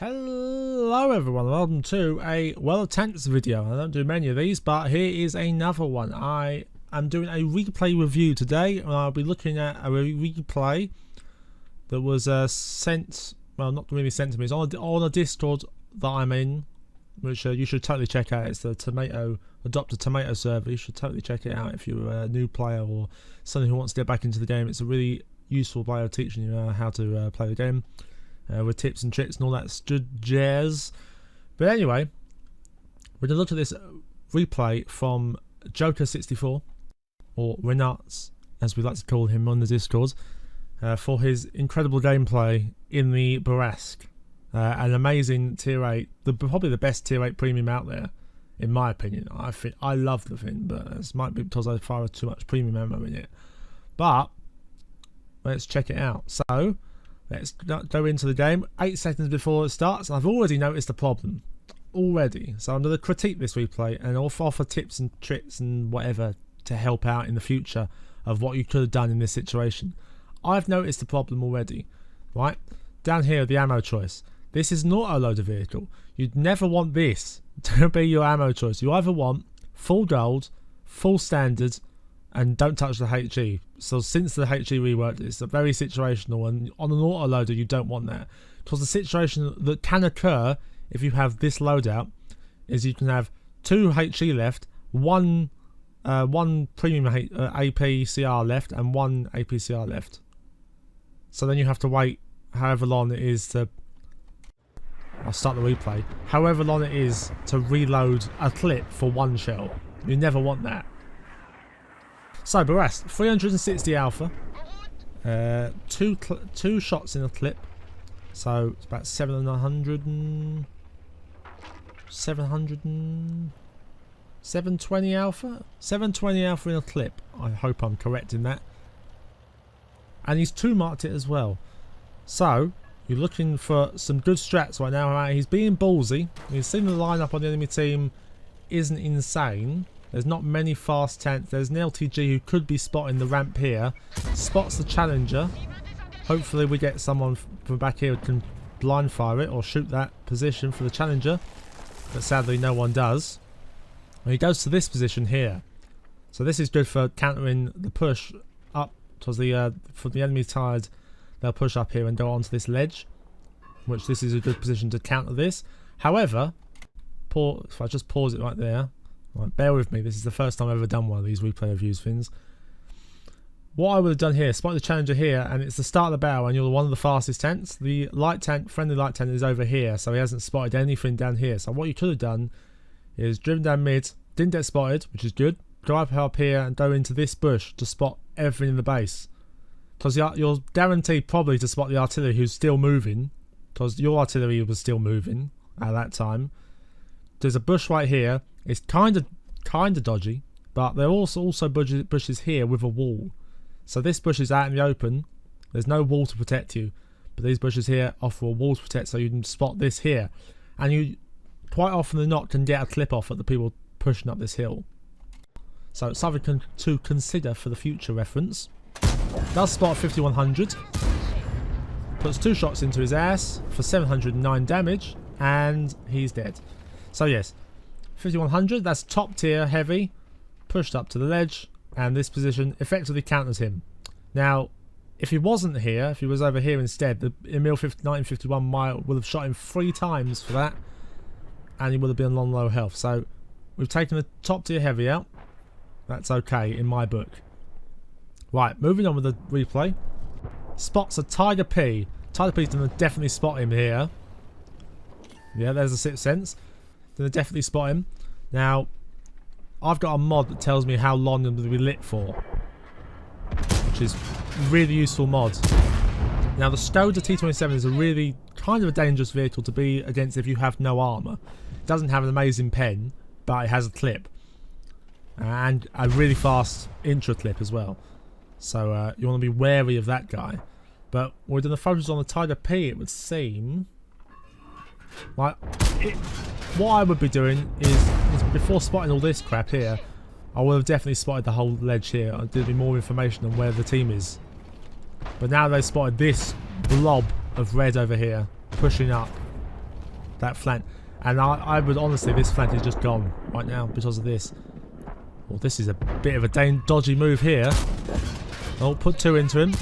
Hello everyone, welcome to a Well of Tanks video. I don't do many of these, but here is another one. I am doing a replay review today, and I'll be looking at a replay that was sent, well, not really sent to me, it's on a Discord that I'm in, which you should totally check out. It's the Adopt a Tomato server. You should totally check it out if you're a new player or someone who wants to get back into the game. It's a really useful way of teaching you how to play the game. With tips and tricks and all that jazz. But anyway, we're going to look at this replay from Joker64, or Renats, as we like to call him on the Discord, for his incredible gameplay in the Bourrasque. An amazing tier 8, probably the best tier 8 premium out there, in my opinion. I love the thing, but this might be because I fire too much premium ammo in it. But let's check it out. So let's go into the game 8 seconds before it starts, and I've already noticed a problem. Already. So I'm going to critique this replay and offer tips and tricks and whatever to help out in the future of what you could have done in this situation. I've noticed the problem already. Right? Down here, the ammo choice. This is not a loader vehicle. You'd never want this to be your ammo choice. You either want full gold, full standard, and don't touch the HE. So since the HE reworked, it's a very situational, and on an autoloader you don't want that, because the situation that can occur if you have this loadout is you can have 2 HE left, one premium APCR left, and 1 APCR left. So then you have to wait however long it is to, I'll start the replay, however long it is to reload a clip for 1 shell. You never want that. So Bourrasque, 360 alpha, 2 shots in a clip, so it's about 720 alpha? 720 alpha in a clip. I hope I'm correct in that. And he's 2 marked it as well. So you're looking for some good strats right now. Right? He's being ballsy. You've seen the lineup on the enemy team isn't insane. There's not many fast tanks. There's an LTG who could be spotting the ramp here. Spots the Challenger. Hopefully we get someone from back here who can blind fire it or shoot that position for the Challenger. But sadly no one does. And he goes to this position here. So this is good for countering the push up. Because from the enemy side, they'll push up here and go onto this ledge. Which this is a good position to counter this. However, if I just pause it right there. Right, bear with me, this is the first time I've ever done one of these replay reviews things. What I would have done here, spot the Challenger here, and it's the start of the battle, and you're one of the fastest tanks. The light tank, friendly light tank, is over here, so he hasn't spotted anything down here. So what you could have done is driven down mid, didn't get spotted, which is good. Drive up here and go into this bush to spot everything in the base. Because you're guaranteed probably to spot the artillery who's still moving, because your artillery was still moving at that time. There's a bush right here. It's kind of dodgy, but there are also bushes here with a wall. So this bush is out in the open. There's no wall to protect you, but these bushes here offer a wall to protect, so you can spot this here. And you quite often than not can get a clip off at the people pushing up this hill. So it's something to consider for the future reference. Does spot 5100. Puts 2 shots into his ass for 709 damage, and he's dead. So yes, 5100, that's top tier heavy, pushed up to the ledge, and this position effectively counters him. Now, if he wasn't here, if he was over here instead, the Emil 1951 would have shot him 3 times for that, and he would have been on low health. So we've taken the top tier heavy out. That's okay in my book. Right, moving on with the replay. Spots a Tiger P. Tiger P's going to definitely spot him here. Yeah, there's a 6th sense. Gonna definitely spot him. Now, I've got a mod that tells me how long I'm going to be lit for, which is a really useful mod. Now, the Skoda T27 is a really kind of a dangerous vehicle to be against if you have no armour. It doesn't have an amazing pen, but it has a clip. And a really fast intra clip as well. So you want to be wary of that guy. But we're going to focus on the Tiger P, it would seem. Like, what I would be doing is before spotting all this crap here, I would have definitely spotted the whole ledge here. I'd give me more information on where the team is. But now they spotted this blob of red over here, pushing up. that flank. And I would honestly, this flank is just gone right now because of this. Well, this is a bit of a dodgy move here. Oh, put 2 into him.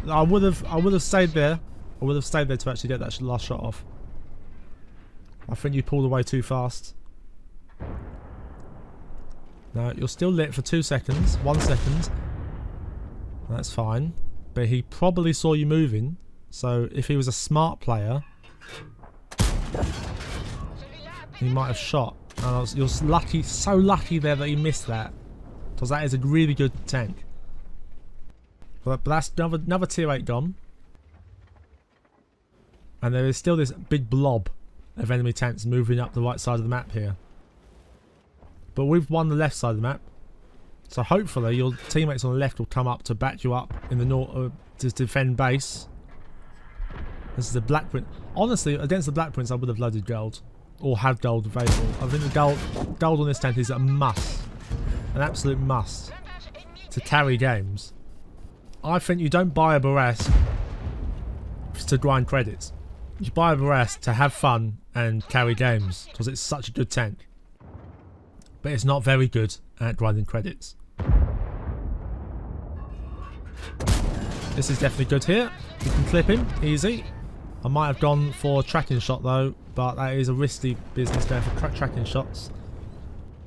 I would have stayed there. I would have stayed there to actually get that last shot off. I think you pulled away too fast. No, you're still lit for 2 seconds. 1 second. That's fine. But he probably saw you moving. So if he was a smart player, he might have shot. You're lucky, so lucky there that he missed that. Because that is a really good tank. But that's another tier 8 gone. And there is still this big blob of enemy tanks moving up the right side of the map here. But we've won the left side of the map. So hopefully your teammates on the left will come up to back you up in the north to defend base. This is the Black Prince. Honestly, against the Black Prince I would have loaded gold. Or had gold available. I think the gold on this tank is a must. An absolute must. To carry games. I think you don't buy a Bourrasque to grind credits. You buy a Bourrasque to have fun and carry games. Because it's such a good tank. But it's not very good at grinding credits. This is definitely good here. You can clip him, easy. I might have gone for a tracking shot though, but that is a risky business going for tracking shots.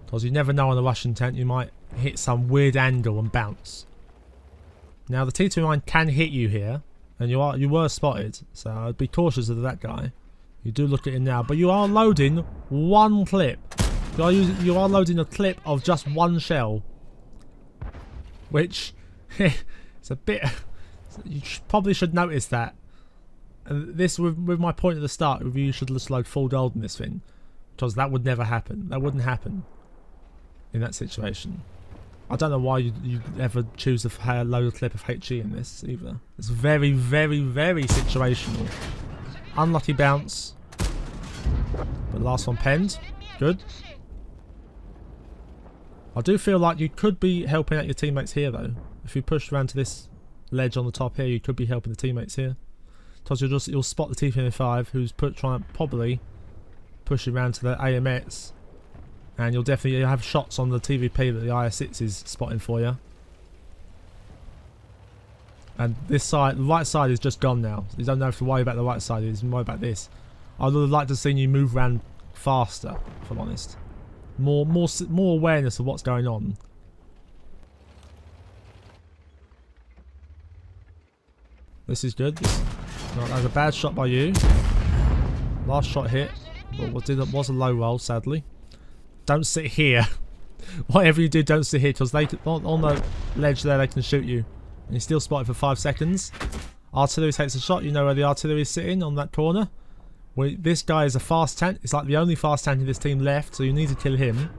Because you never know on a Russian tank, you might hit some weird angle and bounce. Now the T29 can hit you here, and you were spotted, so I'd be cautious of that guy. You do look at him now, but you are loading 1 clip. You are loading a clip of just 1 shell, which it's a bit. You probably should notice that. And this, with my point at the start, you should just load full gold in this thing, because that would never happen. That wouldn't happen in that situation. I don't know why you ever choose to load a clip of HE in this either. It's very, very, very situational. Unlucky bounce, but last one penned. Good. I do feel like you could be helping out your teammates here though. If you push around to this ledge on the top here, you could be helping the teammates here. Because you'll spot the T-25 who's trying to probably push around to the AMX, and you'll definitely have shots on the TVP that the IS-6 is spotting for you. And this side, the right side is just gone now. You don't have to worry about the right side, you just worry about this. I would have liked to have seen you move around faster, if I'm honest. More awareness of what's going on. This is good. That was a bad shot by you. Last shot hit, but was a low roll, sadly. Don't sit here. Whatever you do, don't sit here, because they on the ledge there they can shoot you. And you're still spotted for 5 seconds. Artillery takes a shot. You know where the artillery is sitting, on that corner. This guy is a fast tank. It's like the only fast tank in this team left, so you need to kill him.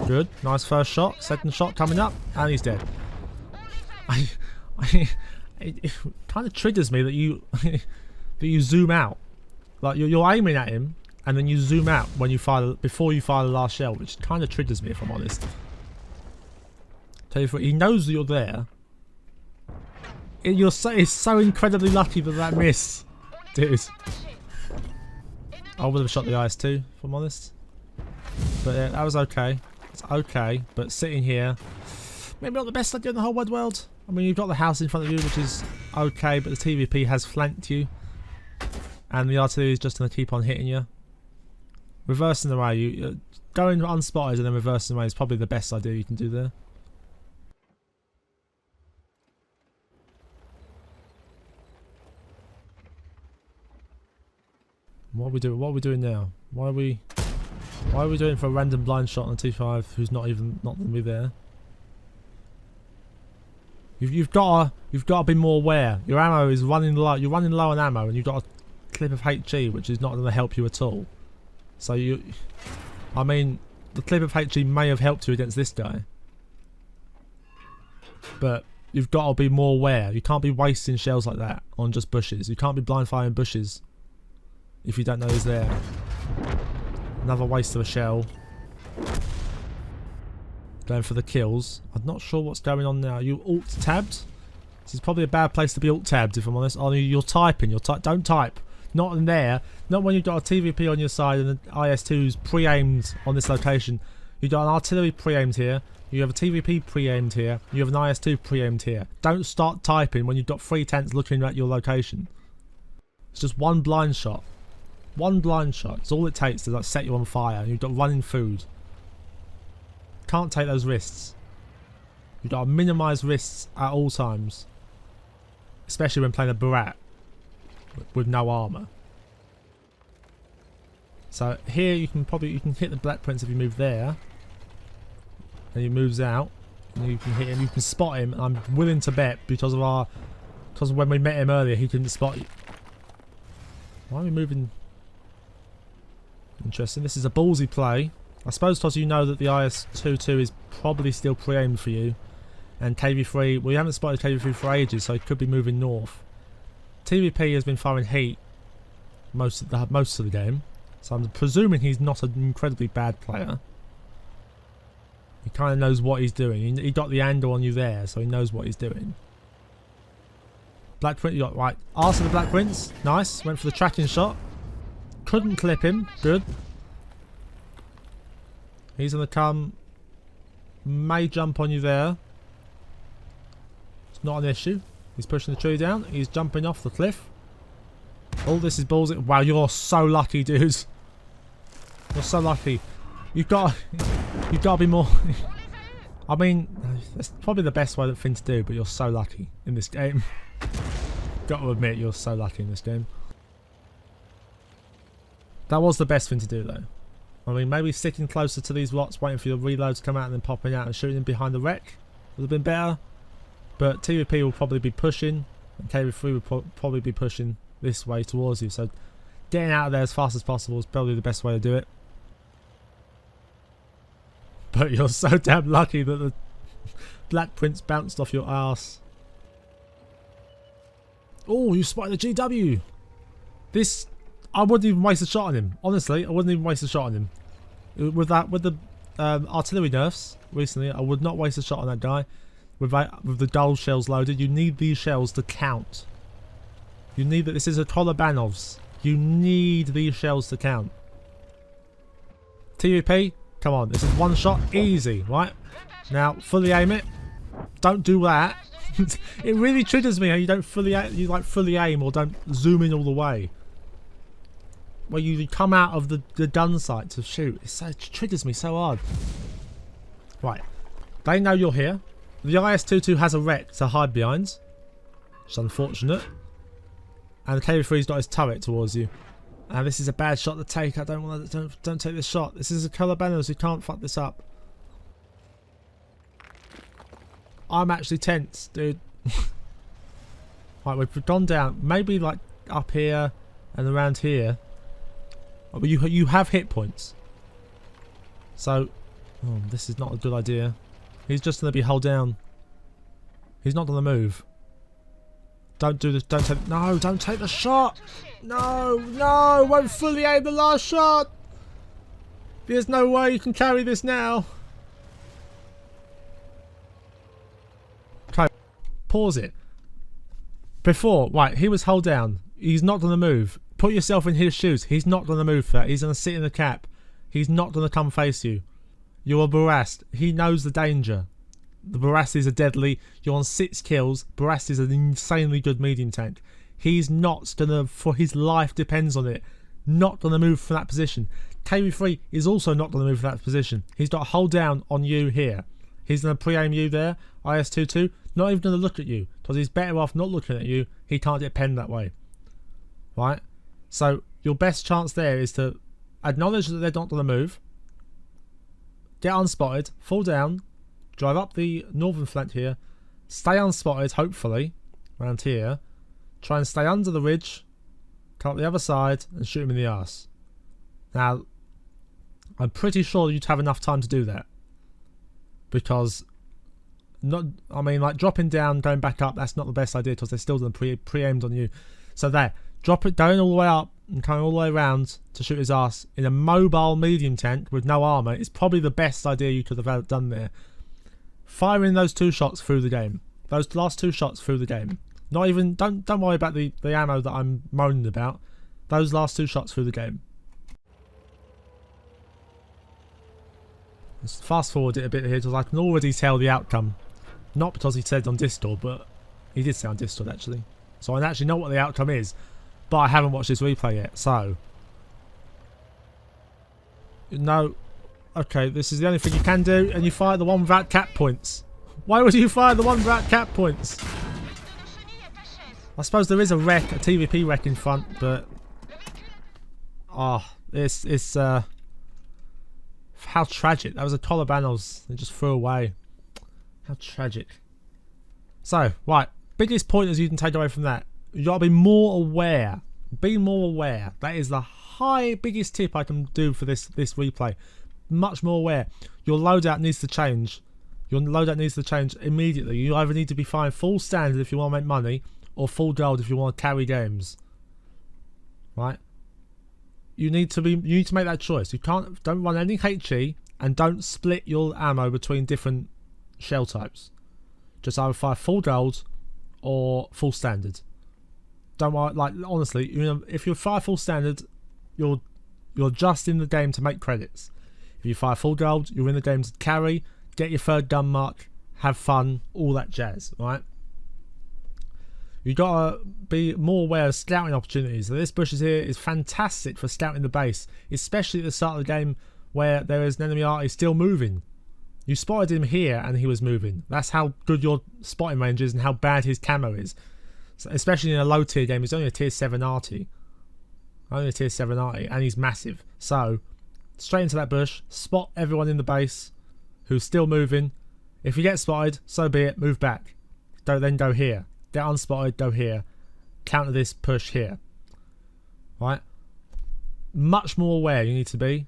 Good. Nice first shot. Second shot coming up, and he's dead. It kind of triggers me that you that you zoom out. Like you're aiming at him, and then you zoom out when you fire before you fire the last shell, which kind of triggers me if I'm honest. Tell you what, he knows that you're there. It's so incredibly lucky that missed, dude. I would have shot the IS-2 if I'm honest, but yeah, that was okay. It's okay, but sitting here, maybe not the best idea in the whole wide world. I mean, you've got the house in front of you, which is okay, but the TVP has flanked you, and the artillery is just going to keep on hitting you. Reversing away, going unspotted and then reversing away is probably the best idea you can do there. What are we doing? What are we doing now? Why are we doing for a random blind shot on a T5 who's not going to be there? You've got to be more aware. Your ammo is running low. You're running low on ammo, and you've got a clip of HE, which is not going to help you at all. So I mean, the clip of HE may have helped you against this guy, but you've got to be more aware. You can't be wasting shells like that on just bushes. You can't be blind firing bushes if you don't know he's there. Another waste of a shell. Going for the kills. I'm not sure what's going on now. You alt-tabbed? This is probably a bad place to be alt-tabbed if I'm honest. Oh, you're typing. Don't type. Not in there. Not when you've got a TVP on your side and the IS-2's pre-aimed on this location. You've got an artillery pre-aimed here. You have a TVP pre-aimed here. You have an IS-2 pre-aimed here. Don't start typing when you've got 3 tanks looking at your location. It's just one blind shot. One blind shot. It's all it takes to like set you on fire. And you've got running food. Can't take those risks. You've got to minimise risks at all times. Especially when playing a Bourrasque with no armour. So here you can hit the Black Prince if you move there. And he moves out. And you can hit him, you can spot him. I'm willing to bet because of when we met him earlier he couldn't spot you. Why are we moving? Interesting. This is a ballsy play. I suppose because you know that the IS-22 is probably still pre-aimed for you. And KV-3, well, you haven't spotted KV-3 for ages, so he could be moving north. TVP has been firing heat most of the game, so I'm presuming he's not an incredibly bad player. He kind of knows what he's doing. He got the angle on you there, so he knows what he's doing. Black Prince, you got right. Arse of the Black Prince, nice. Went for the tracking shot. Couldn't clip him, good. He's gonna come. May jump on you there. It's not an issue. He's pushing the tree down. He's jumping off the cliff. All this is balls. Wow, you're so lucky, dude. You're so lucky. You've got to be more. I mean, that's probably the best thing to do. But you're so lucky in this game. Got to admit, you're so lucky in this game. That was the best thing to do, though. I mean, maybe sticking closer to these rocks, waiting for your reload to come out, and then popping out and shooting them behind the wreck would have been better. But TVP will probably be pushing, and KV-3 will probably be pushing this way towards you. So getting out of there as fast as possible is probably the best way to do it. But you're so damn lucky that the Black Prince bounced off your ass. Oh, you spotted the GW. This, I wouldn't even waste a shot on him. Honestly, I wouldn't even waste a shot on him. With the artillery nerfs recently, I would not waste a shot on that guy. With the dull shells loaded, you need these shells to count. You need that. This is a Kolobanovs. You need these shells to count. TVP, come on. This is one shot, easy, right? Now, fully aim it. Don't do that. It really triggers me how you don't fully aim or don't zoom in all the way. Where you come out of the gun sight to shoot. It triggers me so hard. Right. They know you're here. The IS-22 has a wreck to hide behind. Which is unfortunate. And the KV-3's got his turret towards you. And this is a bad shot to take. I don't want to. Don't take this shot. This is a Kolobanovs. You can't fuck this up. I'm actually tense, dude. Right, we've gone down. Maybe like up here and around here. Oh, but you have hit points. So, oh, this is not a good idea. He's just going to be held down. He's not going to move. Don't do this. Don't take. No, don't take the shot. No, no. Won't fully aim the last shot. There's no way you can carry this now. Okay, pause it. Before, right, he was held down. He's not going to move. Put yourself in his shoes. He's not going to move for that. He's going to sit in the cap. He's not going to come face you. You're a Bourrasque. He knows the danger. The Bourrasques are deadly. You're on 6 kills. Bourrasque is an insanely good medium tank. He's not going to, for his life depends on it, not going to move from that position. KV-3 is also not going to move from that position. He's got a hold down on you here. He's going to pre-aim you there. IS-22, not even going to look at you. Because he's better off not looking at you. He can't get penned that way. Right? So, your best chance there is to acknowledge that they're not going to move. Get unspotted, fall down, drive up the northern flank here, stay unspotted, hopefully, around here, try and stay under the ridge, come up the other side, and shoot him in the arse. Now, I'm pretty sure you'd have enough time to do that. Because, like dropping down, going back up, that's not the best idea because they're still pre-aimed on you. So there, drop it down all the way up, and coming all the way around to shoot his ass in a mobile medium tank with no armour is probably the best idea you could have done there. Firing those 2 shots through the game. Those last 2 shots through the game. Not even, don't worry about the ammo that I'm moaning about. those last 2 shots through the game. Let's fast forward it a bit here because I can already tell the outcome. Not because he said on Discord, but he did say on Discord actually. So I actually know what the outcome is, but I haven't watched this replay yet, so... No. Okay, this is the only thing you can do, and you fire the one without cap points. Why would you fire the one without cap points? I suppose there is a wreck, a TVP wreck in front, but... Oh, it's how tragic. That was a Colabanos they just threw away. How tragic. So, right, biggest pointers you can take away from that. You gotta be more aware. Be more aware. That is the biggest tip I can do for this replay. Much more aware. Your loadout needs to change. Your loadout needs to change immediately. You either need to be firing full standard if you want to make money, or full gold if you want to carry games. Right? You need to make that choice. You don't run any HE and don't split your ammo between different shell types. Just either fire full gold or full standard. Don't worry, like honestly, if you fire full standard, you're just in the game to make credits. If you fire full gold, you're in the game to carry, get your 3rd gun mark, have fun, all that jazz, right? You gotta be more aware of scouting opportunities. So this bushes here is fantastic for scouting the base, especially at the start of the game where there is an enemy arty still moving. You spotted him here and he was moving. That's how good your spotting range is and how bad his camo is. So especially in a low tier game, he's only a tier 7 arty. Only a tier 7 arty, and he's massive. So, straight into that bush, spot everyone in the base who's still moving. If you get spotted, so be it, move back. Then go here. Get unspotted, go here. Counter this, push here. Right? Much more aware you need to be.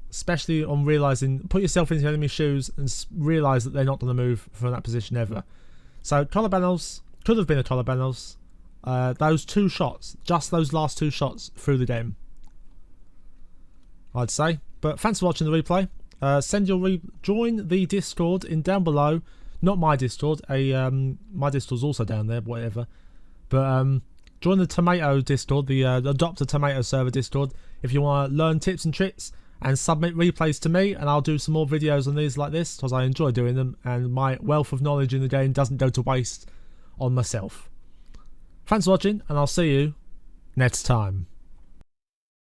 Especially on realising, put yourself into enemy's shoes and realise that they're not going to move from that position ever. So, Colabanos, could have been a Colabanos. Those 2 shots, just those last 2 shots through the game, I'd say. But thanks for watching the replay. Join the Discord in down below. Not my Discord. My Discord's also down there, whatever. But join the Tomato Discord, the Adopt a Tomato server Discord, if you want to learn tips and tricks and submit replays to me, and I'll do some more videos on these like this because I enjoy doing them, and my wealth of knowledge in the game doesn't go to waste on myself. Thanks for watching, and I'll see you next time.